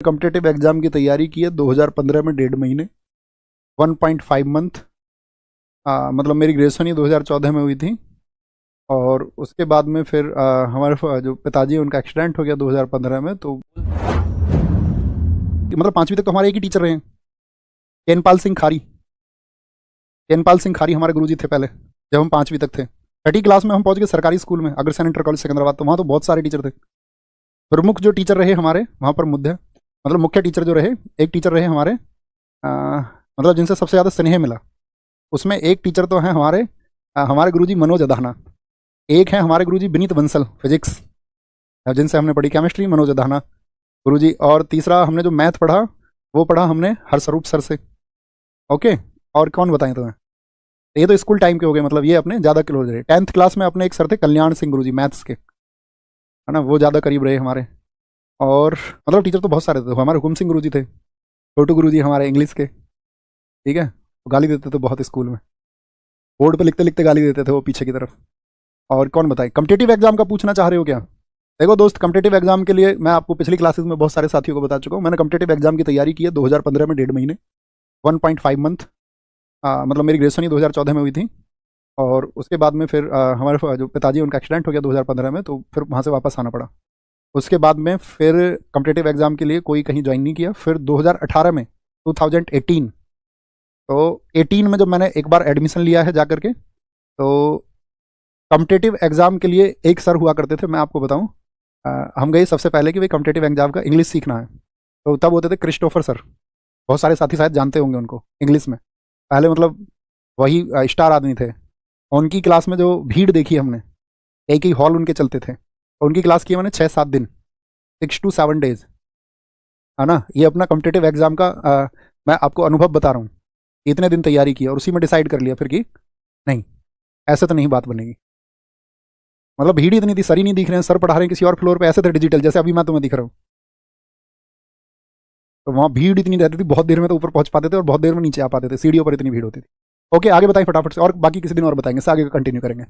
Competitive exam की तैयारी की है 2015 में 1.5 महीने 1.5 मंथ। मतलब मेरी ग्रेजुएशन ही 2014 में हुई थी और उसके बाद में फिर हमारे जो पिताजी हैं उनका एक्सीडेंट हो गया 2015 में। तो मतलब 5वीं तक तो हमारे एक ही टीचर रहे हैं, चैनपाल सिंह खारी। चैनपाल सिंह खारी हमारे गुरुजी थे पहले, जब हम 5वीं तक थे। 6ठी क्लास में हम पहुंच गए सरकारी स्कूल में, अग्रसेन इंटर कॉलेज सिकंदराबाद। तो वहाँ तो बहुत सारे टीचर थे। प्रमुख जो टीचर रहे हमारे वहाँ पर मतलब मुख्य टीचर जो रहे, एक टीचर रहे हमारे मतलब जिनसे सबसे ज़्यादा स्नेह मिला, उसमें एक टीचर तो हैं हमारे गुरुजी मनोज अधाना, एक है हमारे गुरुजी विनीत बंसल फिजिक्स, जिनसे हमने पढ़ी केमिस्ट्री, मनोज अधाना गुरुजी। और तीसरा हमने जो मैथ पढ़ा वो पढ़ा हमने हरस्वरूप सर से। ओके, और कौन बताएं तुम्हें? ये तो स्कूल टाइम के हो गए, मतलब ये अपने ज़्यादा क्लोज रहे। 10th क्लास में अपने एक सर थे कल्याण सिंह गुरुजी मैथ्स के, है ना, वो ज़्यादा करीब रहे हमारे। और मतलब टीचर तो बहुत सारे थे। हमारे हुकुम सिंह गुरुजी थे, छोटू गुरुजी हमारे इंग्लिश के, ठीक है। तो गाली देते थे बहुत स्कूल में, बोर्ड पे लिखते लिखते गाली देते थे वो पीछे की तरफ। और कौन बताए? कॉम्पिटिटिव एग्जाम का पूछना चाह रहे हो क्या? देखो दोस्त, कॉम्पिटिटिव एग्जाम के लिए मैं आपको पिछली क्लासेस में बहुत सारे साथियों को बता चुका हूँ। मैंने कॉम्पिटिटिव एग्जाम की तैयारी की है 2015 में 1.5 महीने 1.5 मंथ। मतलब मेरी ग्रेजुएशन ही 2014 में हुई थी और उसके बाद में फिर हमारे जो पिताजी उनका एक्सीडेंट हो गया 2015 में। तो फिर वहाँ से वापस आना पड़ा। उसके बाद में फिर कॉम्पिटिटिव एग्जाम के लिए कोई कहीं ज्वाइन नहीं किया। फिर 2018 में 2018 तो 18 में जब मैंने एक बार एडमिशन लिया है जाकर के, तो कॉम्पिटिटिव एग्जाम के लिए एक सर हुआ करते थे, मैं आपको बताऊं। हम गए सबसे पहले कि भाई कॉम्पिटिटिव एग्जाम का इंग्लिश सीखना है, तो तब होते थे क्रिस्टोफर सर। बहुत सारे साथी शायद जानते होंगे उनको इंग्लिश में, पहले मतलब वही स्टार आदमी थे। उनकी क्लास में जो भीड़ देखी हमने, एक ही हॉल उनके चलते थे, उनकी क्लास की मैंने 6-7 दिन, 6 to 7 days, है ना। ये अपना कॉम्पिटिटिव एग्जाम का मैं आपको अनुभव बता रहा हूँ। इतने दिन तैयारी की और उसी में डिसाइड कर लिया फिर कि नहीं, ऐसे तो नहीं बात बनेगी। मतलब भीड़ इतनी थी, सर ही नहीं दिख रहे हैं, सर पढ़ा रहे हैं किसी और फ्लोर पे, ऐसे थे डिजिटल जैसे अभी मैं तुम्हें दिख रहा हूँ। तो वहाँ भीड़ इतनी रहती थी, बहुत देर में तो ऊपर पहुंच पाते थे और बहुत देर में नीचे आ पाते थे, सीढ़ियों पर इतनी भीड़ होती थी। ओके, आगे बताएं फटाफट से, और बाकी किसी दिन और बताएंगे, आगे कंटिन्यू करेंगे।